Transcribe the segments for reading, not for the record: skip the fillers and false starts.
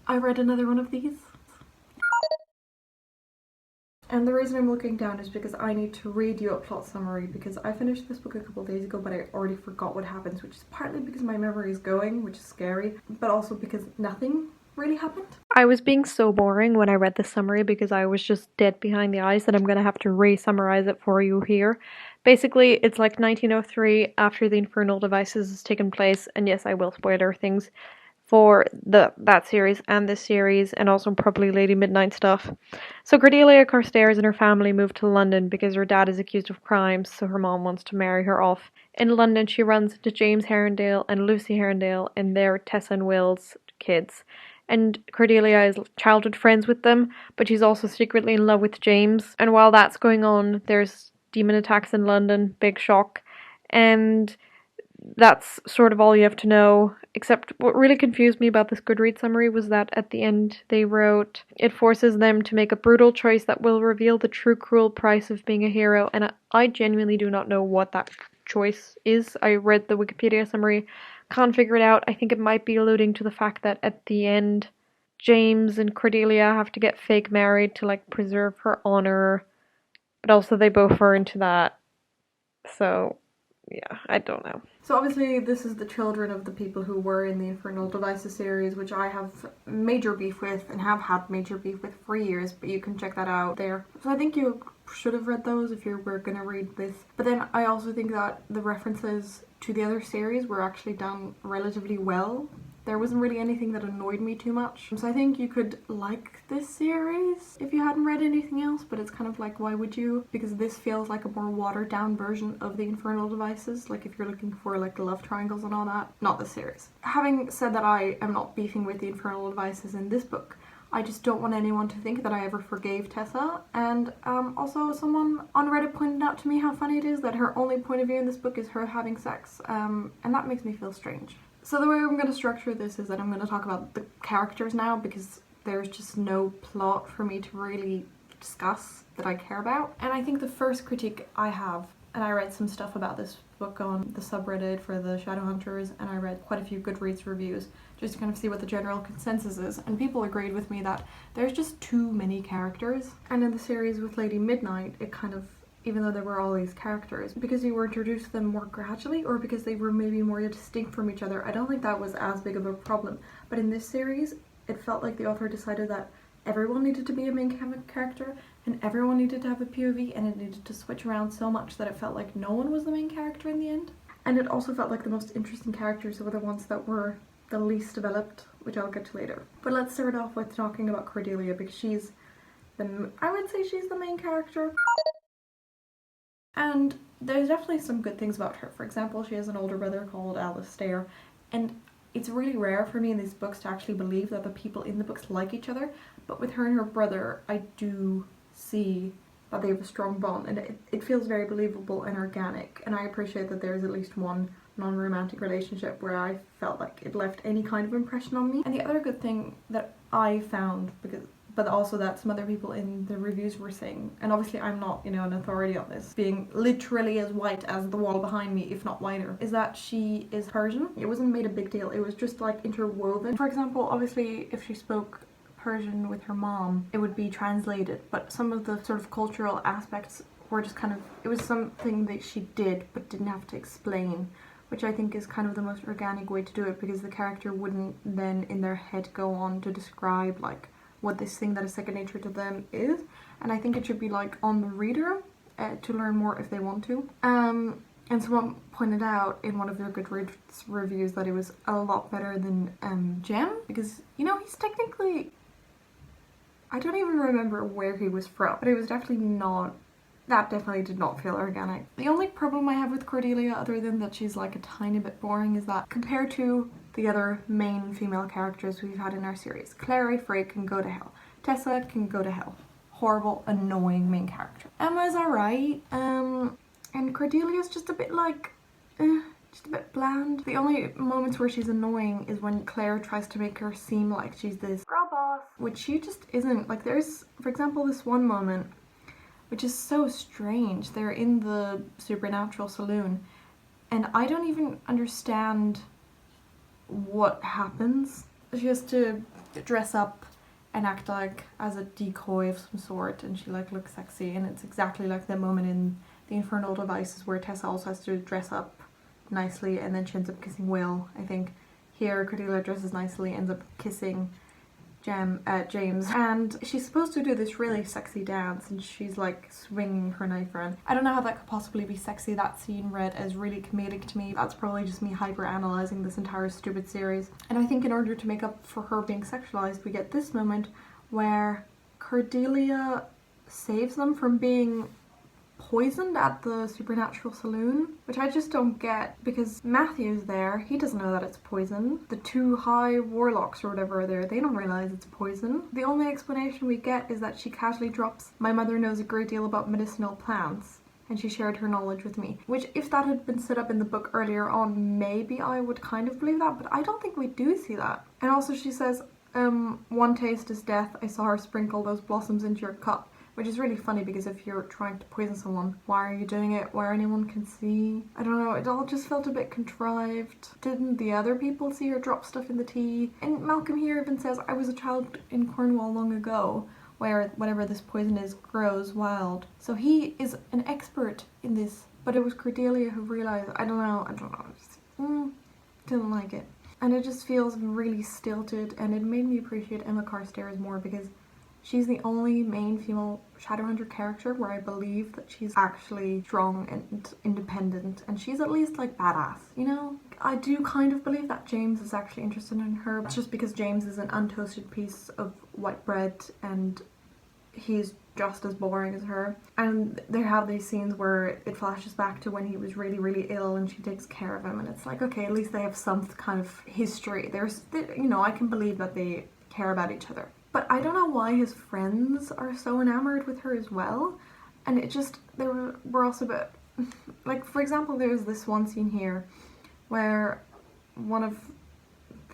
I read another one of these. And the reason I'm looking down is because I need to read you a plot summary, because I finished this book a couple of days ago but I already forgot what happens, which is partly because my memory is going, which is scary, but also because nothing really happened. I was being so boring when I read the summary because I was just dead behind the eyes that I'm gonna have to re-summarize it for you here. Basically, it's like 1903 after the Infernal Devices has taken place, and yes, I will spoiler things for that series and this series, and also probably Lady Midnight stuff. So Cordelia Carstairs and her family moved to London because her dad is accused of crimes, so her mom wants to marry her off. In London, she runs into James Herondale and Lucy Herondale and their Tessa and Will's kids. And Cordelia is childhood friends with them, but she's also secretly in love with James. And while that's going on, there's demon attacks in London, big shock. And that's sort of all you have to know. Except what really confused me about this Goodreads summary was that at the end they wrote, it forces them to make a brutal choice that will reveal the true cruel price of being a hero. And I genuinely do not know what that choice is. I read the Wikipedia summary, can't figure it out. I think it might be alluding to the fact that at the end James and Cordelia have to get fake married to like preserve her honor, but also they both are into that. So yeah, I don't know. So obviously this is the children of the people who were in the Infernal Devices series, which I have major beef with and have had major beef with for years, but you can check that out there. So I think you should have read those if you were going to read this. But then I also think that the references to the other series were actually done relatively well. There wasn't really anything that annoyed me too much. So I think you could like this series if you hadn't read anything else, but it's kind of like, why would you? Because this feels like a more watered down version of the Infernal Devices, like if you're looking for like love triangles and all that. Not this series. Having said that, I am not beefing with the Infernal Devices in this book. I just don't want anyone to think that I ever forgave Tessa. And also someone on Reddit pointed out to me how funny it is that her only point of view in this book is her having sex. And that makes me feel strange. So the way I'm going to structure this is that I'm going to talk about the characters now, because there's just no plot for me to really discuss that I care about. And I think the first critique I have, and I read some stuff about this book on the subreddit for the Shadowhunters, and I read quite a few Goodreads reviews just to kind of see what the general consensus is, and people agreed with me that there's just too many characters. And in the series with Lady Midnight, it kind of, even though there were all these characters, because you were introduced to them more gradually, or because they were maybe more distinct from each other, I don't think that was as big of a problem. But in this series, it felt like the author decided that everyone needed to be a main character, and everyone needed to have a POV, and it needed to switch around so much that it felt like no one was the main character in the end. And it also felt like the most interesting characters were the ones that were the least developed, which I'll get to later. But let's start off with talking about Cordelia, because I would say she's the main character. And there's definitely some good things about her. For example, she has an older brother called Alistair, and it's really rare for me in these books to actually believe that the people in the books like each other, but with her and her brother, I do see that they have a strong bond, and it feels very believable and organic, and I appreciate that there's at least one non-romantic relationship where I felt like it left any kind of impression on me. And the other good thing that I found, but also that some other people in the reviews were saying, and obviously I'm not, an authority on this, being literally as white as the wall behind me, if not whiter, is that she is Persian. It wasn't made a big deal, it was just like interwoven. For example, obviously if she spoke Persian with her mom, it would be translated, but some of the sort of cultural aspects were just kind of, it was something that she did but didn't have to explain, which I think is kind of the most organic way to do it, because the character wouldn't then in their head go on to describe like what this thing that is second nature to them is. And I think it should be like on the reader to learn more if they want to. And someone pointed out in one of their Goodreads reviews that it was a lot better than Jem, because he's technically, I don't even remember where he was from, but it was definitely not, that definitely did not feel organic. The only problem I have with Cordelia, other than that she's like a tiny bit boring, is that compared to the other main female characters we've had in our series, Clary Frey can go to hell. Tessa can go to hell. Horrible, annoying main character. Emma's alright, and Cordelia's just a bit like, just a bit bland. The only moments where she's annoying is when Claire tries to make her seem like she's this girl boss, which she just isn't. Like there's, for example, this one moment which is so strange. They're in the supernatural saloon, and I don't even understand what happens. She has to dress up and act like as a decoy of some sort, and she like looks sexy, and it's exactly like the moment in the Infernal Devices where Tessa also has to dress up nicely and then she ends up kissing Will. I think here Cordelia dresses nicely, ends up kissing James, and she's supposed to do this really sexy dance and she's like swinging her knife around. I don't know how that could possibly be sexy. That scene read as really comedic to me. That's probably just me hyper analyzing this entire stupid series. And I think in order to make up for her being sexualized, we get this moment where Cordelia saves them from being poisoned at the supernatural saloon, which I just don't get, because Matthew's there, he doesn't know that it's poison. The two high warlocks or whatever are there, they don't realize it's poison. The only explanation we get is that she casually drops, "My mother knows a great deal about medicinal plants, and she shared her knowledge with me," which, if that had been set up in the book earlier on, maybe I would kind of believe that, but I don't think we do see that. And also she says, "One taste is death. I saw her sprinkle those blossoms into your cup." Which is really funny, because if you're trying to poison someone, why are you doing it where anyone can see? I don't know, it all just felt a bit contrived. Didn't the other people see her drop stuff in the tea? And Malcolm here even says, "I was a child in Cornwall long ago, where whatever this poison is grows wild." So he is an expert in this, but it was Cordelia who realised. I don't know, just, didn't like it. And it just feels really stilted, and it made me appreciate Emma Carstairs more, because she's the only main female Shadowhunter character where I believe that she's actually strong and independent, and she's at least like badass, you know? I do kind of believe that James is actually interested in her. It's just because James is an untoasted piece of white bread and he's just as boring as her. And they have these scenes where it flashes back to when he was really, really ill and she takes care of him, and it's like, okay, at least they have some kind of history. I can believe that they care about each other. But I don't know why his friends are so enamored with her as well. And it just, we're also a bit, like, for example, there's this one scene here where one of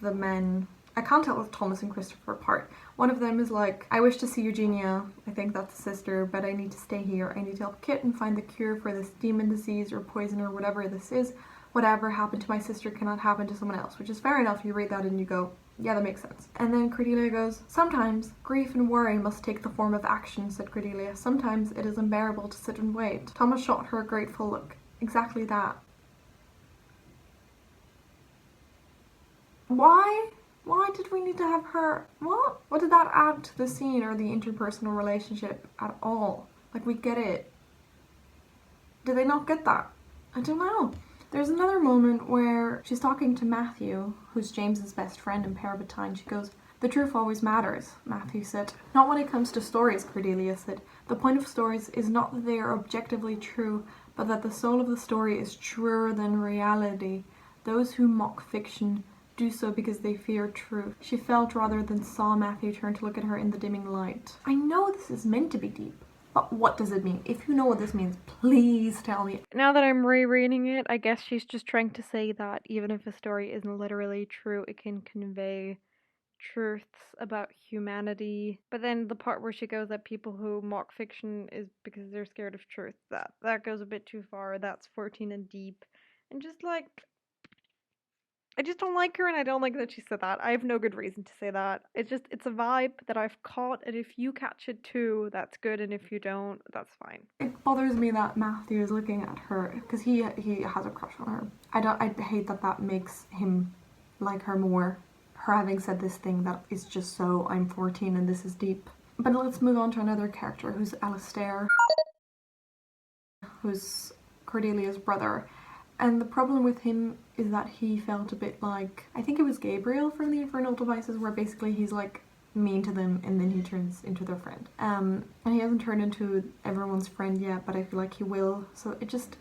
the men, I can't tell if Thomas and Christopher apart, one of them is like, "I wish to see Eugenia, I think that's the sister, but I need to stay here. I need to help Kit and find the cure for this demon disease or poison or whatever this is. Whatever happened to my sister cannot happen to someone else," which is fair enough. You read that and you go, yeah, that makes sense. And then Cordelia goes, "Sometimes grief and worry must take the form of action," said Cordelia. "Sometimes it is unbearable to sit and wait." Thomas shot her a grateful look. Exactly that. Why? Why did we need to have her? What did that add to the scene or the interpersonal relationship at all? Like, we get it. Did they not get that? I don't know. There's another moment where she's talking to Matthew, who's James's best friend and parabaton. She goes, "The truth always matters," Matthew said. "Not when it comes to stories," Cordelia said. "The point of stories is not that they are objectively true, but that the soul of the story is truer than reality. Those who mock fiction do so because they fear truth." She felt rather than saw Matthew turn to look at her in the dimming light. I know this is meant to be deep, but what does it mean? If you know what this means, please tell me. Now that I'm rereading it, I guess she's just trying to say that even if a story isn't literally true, it can convey truths about humanity. But then the part where she goes that people who mock fiction is because they're scared of truth, that goes a bit too far. That's 14 and deep. And just like, I just don't like her, and I don't like that she said that. I have no good reason to say that. It's a vibe that I've caught, and if you catch it too, that's good, and if you don't, that's fine. It bothers me that Matthew is looking at her, because he has a crush on her. I hate that makes him like her more. Her having said this thing that is just so, "I'm 14 and this is deep." But let's move on to another character, who's Alistair, who's Cordelia's brother. And the problem with him is that he felt a bit like, I think it was Gabriel from the Infernal Devices, where basically he's like mean to them and then he turns into their friend. And he hasn't turned into everyone's friend yet, but I feel like he will. So it just,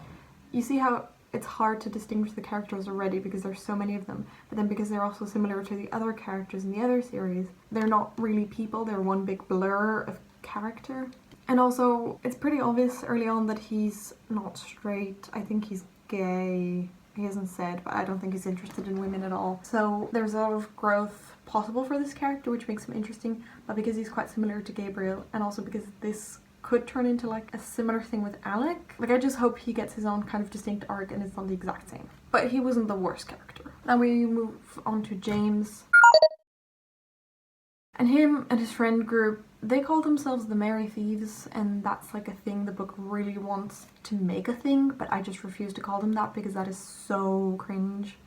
you see how it's hard to distinguish the characters already because there's so many of them. But then because they're also similar to the other characters in the other series, they're not really people, they're one big blur of character. And also, it's pretty obvious early on that he's not straight. I think he's gay. He hasn't said, but I don't think he's interested in women at all. So there's a lot of growth possible for this character, which makes him interesting, but because he's quite similar to Gabriel, and also because this could turn into like a similar thing with Alec. Like, I just hope he gets his own kind of distinct arc and it's not the exact same. But he wasn't the worst character. Now we move on to James. And him and his friend group, they call themselves the Merry Thieves, and that's like a thing the book really wants to make a thing, but I just refuse to call them that because that is so cringe.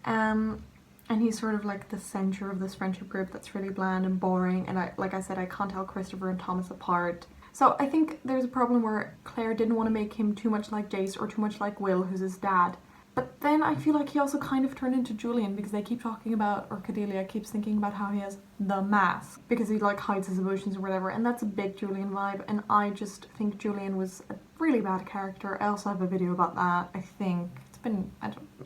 And he's sort of like the center of this friendship group that's really bland and boring, and like I said, I can't tell Christopher and Thomas apart. So I think there's a problem where Claire didn't want to make him too much like Jace or too much like Will, who's his dad. But then I feel like he also kind of turned into Julian because they keep talking about, or Cordelia keeps thinking about how he has the mask because he like hides his emotions or whatever, and that's a big Julian vibe, and I just think Julian was a really bad character. I also have a video about that, I think.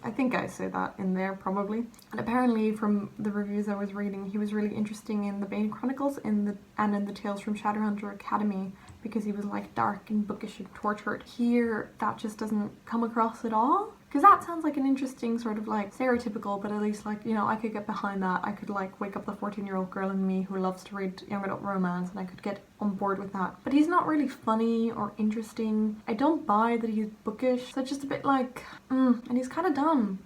I think I say that in there probably. And apparently from the reviews I was reading, he was really interesting in the Bane Chronicles and in the Tales from Shadowhunter Academy because he was like dark and bookish and tortured. Here, that just doesn't come across at all. Because that sounds like an interesting sort of like stereotypical, but at least like, you know, I could get behind that. I could like wake up the 14-year-old girl in me who loves to read young adult romance, and I could get on board with that. But he's not really funny or interesting. I don't buy that he's bookish, so it's just a bit like, and he's kind of dumb.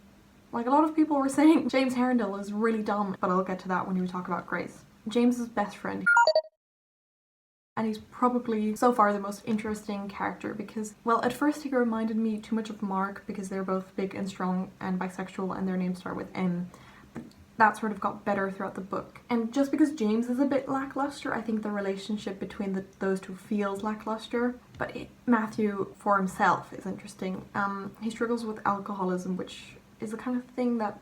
Like a lot of people were saying James Herondale is really dumb, but I'll get to that when we talk about Grace. James's best friend. And he's probably, so far, the most interesting character because, well, at first he reminded me too much of Mark because they're both big and strong and bisexual and their names start with M. But that sort of got better throughout the book. And just because James is a bit lackluster, I think the relationship between those two feels lackluster. But Matthew, for himself, is interesting. He struggles with alcoholism, which is the kind of thing that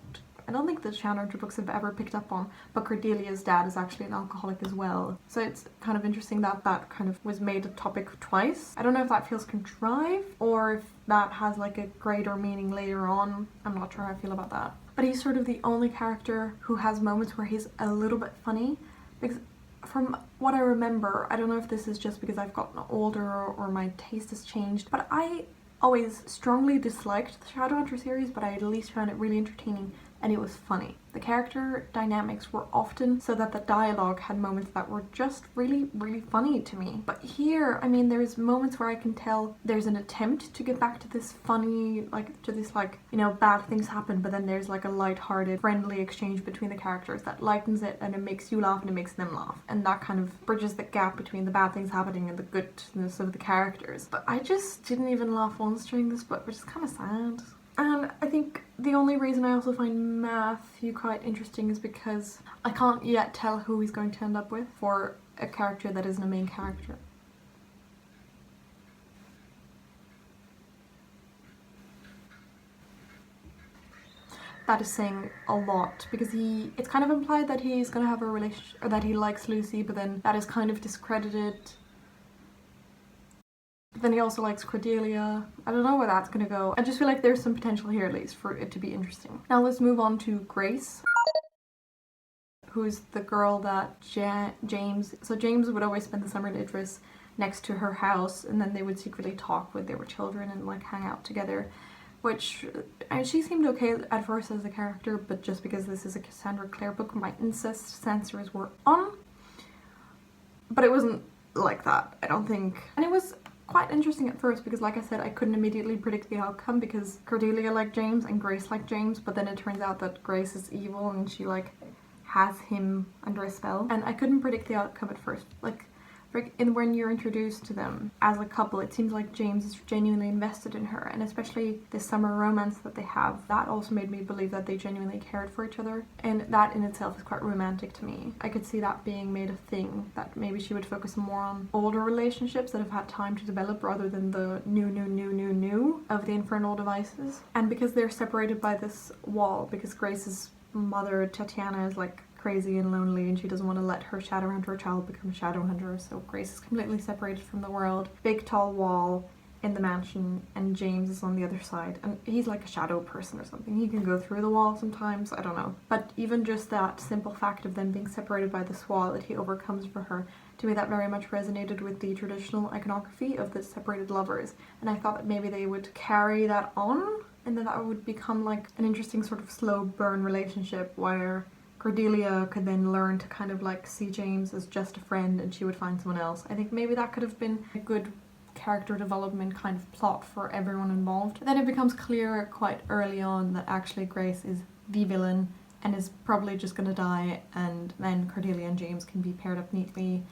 I don't think the Shadowhunter books have ever picked up on, but Cordelia's dad is actually an alcoholic as well. So it's kind of interesting that that kind of was made a topic twice. I don't know if that feels contrived or if that has like a greater meaning later on. I'm not sure how I feel about that. But he's sort of the only character who has moments where he's a little bit funny because from what I remember, I don't know if this is just because I've gotten older or my taste has changed, but I always strongly disliked the Shadowhunter series, but I at least found it really entertaining and it was funny. The character dynamics were often so that the dialogue had moments that were just really, really funny to me. But here, I mean, there's moments where I can tell there's an attempt to get back to this funny, like, to this, like, you know, bad things happen, but then there's like a light-hearted, friendly exchange between the characters that lightens it and it makes you laugh and it makes them laugh. And that kind of bridges the gap between the bad things happening and the goodness of the characters. But I just didn't even laugh once during this book, which is kind of sad. And I think the only reason I also find Matthew quite interesting is because I can't yet tell who he's going to end up with for a character that isn't a main character. That is saying a lot because it's kind of implied that he's going to have a relationship, or that he likes Lucy, but then that is kind of discredited. But then he also likes Cordelia. I don't know where that's gonna go. I just feel like there's some potential here at least for it to be interesting. Now let's move on to Grace, who's the girl that James would always spend the summer in Idris next to her house, and then they would secretly talk when they were children and like hang out together, which she seemed okay at first as a character, but just because this is a Cassandra Clare book, my incest sensors were on. But it wasn't like that, I don't think. And it was quite interesting at first because, like I said, I couldn't immediately predict the outcome because Cordelia liked James and Grace liked James, but then it turns out that Grace is evil and she like has him under a spell, and I couldn't predict the outcome at first. Like when you're introduced to them as a couple, it seems like James is genuinely invested in her, and especially the summer romance that they have, that also made me believe that they genuinely cared for each other, and that in itself is quite romantic to me. I could see that being made a thing, that maybe she would focus more on older relationships that have had time to develop rather than the new of the infernal devices. And because they're separated by this wall, because Grace's mother Tatiana is like crazy and lonely and she doesn't want to let her Shadowhunter child become a Shadowhunter, so Grace is completely separated from the world. Big tall wall in the mansion, and James is on the other side, and he's like a shadow person or something. He can go through the wall sometimes, I don't know. But even just that simple fact of them being separated by this wall that he overcomes for her, to me that very much resonated with the traditional iconography of the separated lovers, and I thought that maybe they would carry that on and then that would become like an interesting sort of slow burn relationship where Cordelia could then learn to kind of like see James as just a friend and she would find someone else. I think maybe that could have been a good character development kind of plot for everyone involved. Then it becomes clear quite early on that actually Grace is the villain and is probably just going to die, and then Cordelia and James can be paired up neatly.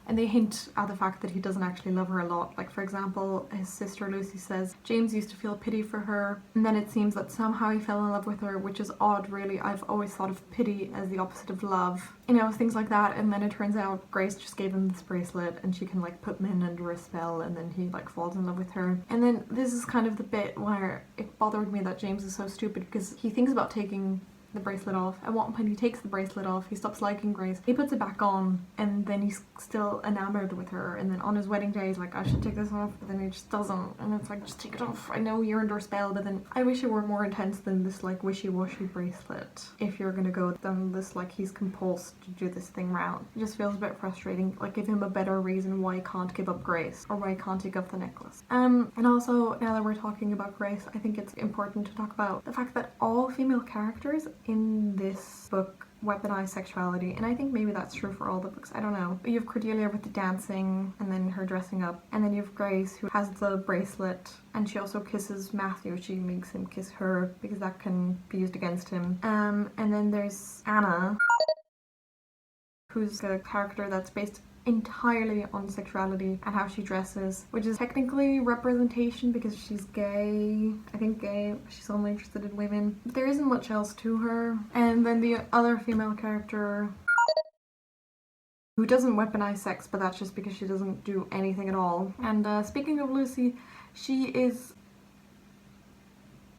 And they hint at the fact that he doesn't actually love her a lot. Like, for example, his sister Lucy says James used to feel pity for her, and then it seems that somehow he fell in love with her, which is odd, really. I've always thought of pity as the opposite of love. You know, things like that. And then it turns out Grace just gave him this bracelet, and she can, like, put men under a spell, and then he, like, falls in love with her. And then this is kind of the bit where it bothered me that James is so stupid, because he thinks about taking the bracelet off, and when he takes the bracelet off, he stops liking Grace. He puts it back on, and then he's still enamored with her, and then on his wedding day he's like, I should take this off, but then he just doesn't, and it's like, just take it off, I know you're under a spell. But then I wish it were more intense than this, like, wishy-washy bracelet. If you're gonna go down this, like, he's compulsed to do this thing route. It just feels a bit frustrating. Like, give him a better reason why he can't give up Grace, or why he can't take up the necklace. And also, now that we're talking about Grace, I think it's important to talk about the fact that all female characters in this book weaponize sexuality, and I think maybe that's true for all the books, I don't know. You have Cordelia with the dancing and then her dressing up, and then you have Grace who has the bracelet, and she also kisses Matthew. She makes him kiss her because that can be used against him. And then there's Anna, who's a character that's based entirely on sexuality and how she dresses, which is technically representation because she's gay. I think gay, she's only interested in women. But there isn't much else to her. And then the other female character who doesn't weaponize sex, but that's just because she doesn't do anything at all. And speaking of Lucy, she is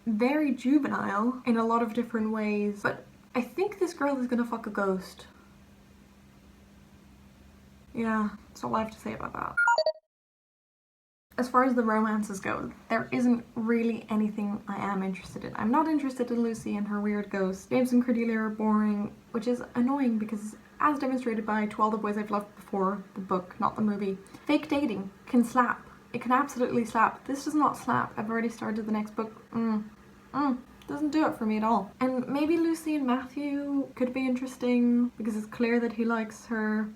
very juvenile in a lot of different ways, but I think this girl is gonna fuck a ghost. Yeah, that's all I have to say about that. As far as the romances go, there isn't really anything I am interested in. I'm not interested in Lucy and her weird ghost. James and Cordelia are boring, which is annoying because, as demonstrated by To All the Boys I've Loved Before, the book, not the movie, fake dating can slap. It can absolutely slap. This does not slap. I've already started the next book. Doesn't do it for me at all. And maybe Lucy and Matthew could be interesting because it's clear that he likes her.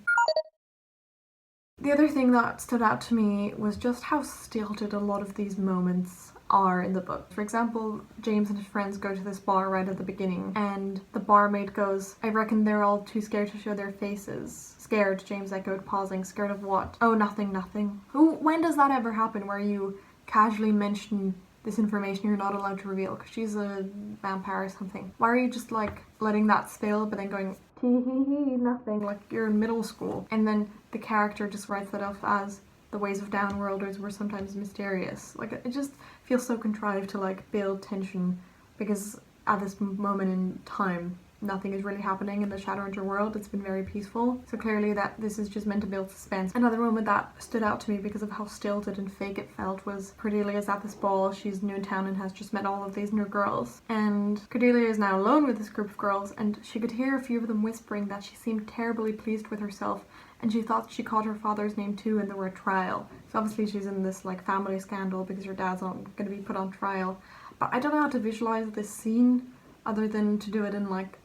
The other thing that stood out to me was just how stilted a lot of these moments are in the book. For example, James and his friends go to this bar right at the beginning, and the barmaid goes, I reckon they're all too scared to show their faces. Scared, James echoed, pausing. Scared of what? Oh, nothing, nothing. When does that ever happen where you casually mention this information you're not allowed to reveal because she's a vampire or something? Why are you just, like, letting that spill but then going, hee hee hee, nothing, like you're in middle school? And then the character just writes that off as the ways of downworlders were sometimes mysterious. Like, it just feels so contrived to, like, build tension because at this moment in time nothing is really happening in the Shadowrunner world. It's been very peaceful. So clearly that this is just meant to build suspense. Another moment that stood out to me because of how stilted and fake it felt was Cordelia's at this ball. She's new in town and has just met all of these new girls. And Cordelia is now alone with this group of girls, and she could hear a few of them whispering that she seemed terribly pleased with herself, and she thought she caught her father's name too in the word trial. So obviously she's in this, like, family scandal because her dad's going to be put on trial. But I don't know how to visualize this scene other than to do it in, like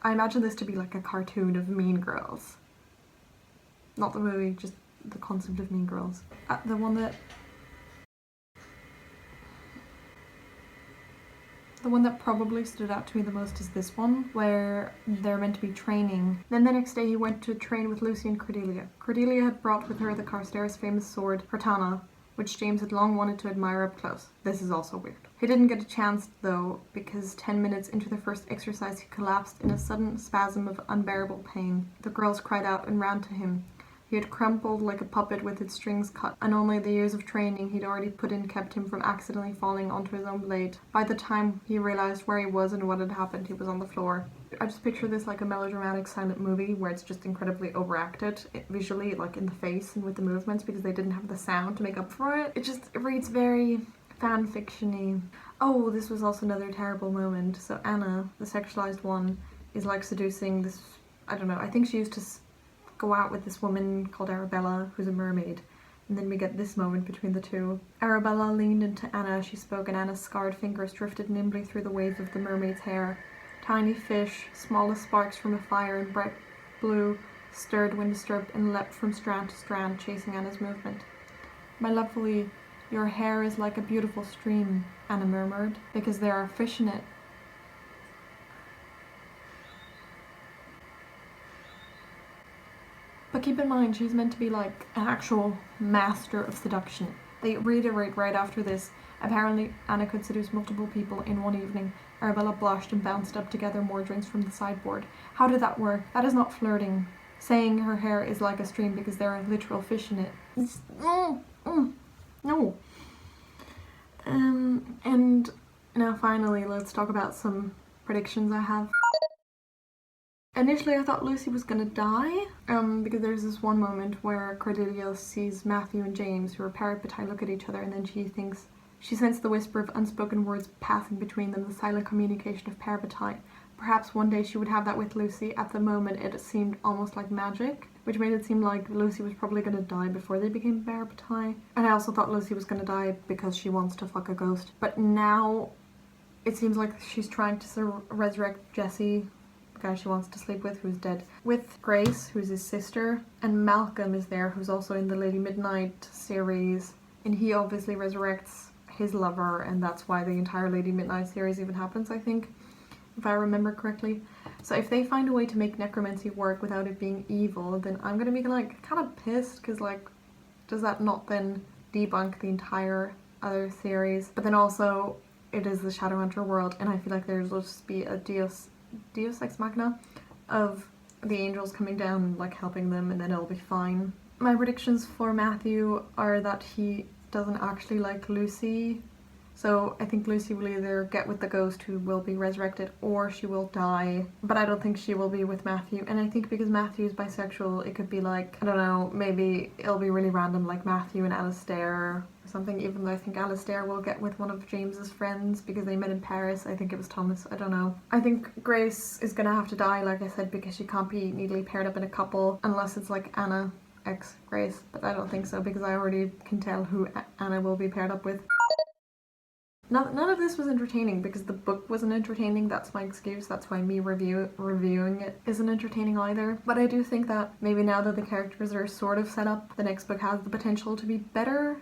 I imagine this to be like a cartoon of Mean Girls. Not the movie, just the concept of Mean Girls. The one that probably stood out to me the most is this one, where they're meant to be training. Then the next day he went to train with Lucy and Cordelia. Cordelia had brought with her the Carstairs' famous sword, Cortana, which James had long wanted to admire up close. This is also weird. He didn't get a chance though, because 10 minutes into the first exercise he collapsed in a sudden spasm of unbearable pain. The girls cried out and ran to him. He had crumpled like a puppet with its strings cut, and only the years of training he'd already put in kept him from accidentally falling onto his own blade. By the time he realized where he was and what had happened, he was on the floor. I just picture this like a melodramatic silent movie where it's just incredibly overacted visually, like in the face and with the movements, because they didn't have the sound to make up for it. It reads very fan fiction-y. Oh, this was also another terrible moment. So Anna, the sexualized one, is like seducing this, I don't know, I think she used to go out with this woman called Arabella, who's a mermaid. And then we get this moment between the two. Arabella leaned into Anna as she spoke, and Anna's scarred fingers drifted nimbly through the waves of the mermaid's hair. Tiny fish, small as sparks from a fire in bright blue, stirred when disturbed and leapt from strand to strand, chasing Anna's movement. My lovely, your hair is like a beautiful stream, Anna murmured, because there are fish in it. But keep in mind, she's meant to be like an actual master of seduction. They reiterate right after this. Apparently, Anna could seduce multiple people in one evening. Arabella blushed and bounced up to gather more drinks from the sideboard. How did that work? That is not flirting. Saying her hair is like a stream because there are literal fish in it. No. And now finally, let's talk about some predictions I have. Initially, I thought Lucy was gonna die, because there's this one moment where Cordelia sees Matthew and James, who are peri-petit, look at each other, and then she sensed the whisper of unspoken words passing between them, the silent communication of peri-petit. Perhaps one day she would have that with Lucy. At the moment, it seemed almost like magic, which made it seem like Lucy was probably gonna die before they became peri-petit. And I also thought Lucy was gonna die because she wants to fuck a ghost. But now, it seems like she's trying to resurrect Jesse, guy she wants to sleep with, who's dead, with Grace, who's his sister, and Malcolm is there, who's also in the Lady Midnight series, and he obviously resurrects his lover, and that's why the entire Lady Midnight series even happens, I think, if I remember correctly. So if they find a way to make necromancy work without it being evil, then I'm gonna be like kind of pissed, because like, does that not then debunk the entire other series? But then also, it is the Shadowhunter world, and I feel like there's just be a Deus Ex Machina of the angels coming down and like helping them, and then it'll be fine. My predictions for Matthew are that he doesn't actually like Lucy, so I think Lucy will either get with the ghost who will be resurrected, or she will die, but I don't think she will be with Matthew. And I think because Matthew is bisexual, it could be like, I don't know, maybe it'll be really random, like Matthew and Alistair or something, even though I think Alistair will get with one of James's friends because they met in Paris. I think it was Thomas, I don't know. I think Grace is gonna have to die, like I said, because she can't be neatly paired up in a couple unless it's like Anna ex Grace, but I don't think so because I already can tell who Anna will be paired up with. None of this was entertaining because the book wasn't entertaining. That's my excuse. That's why me reviewing it isn't entertaining either. But I do think that maybe now that the characters are sort of set up, the next book has the potential to be better.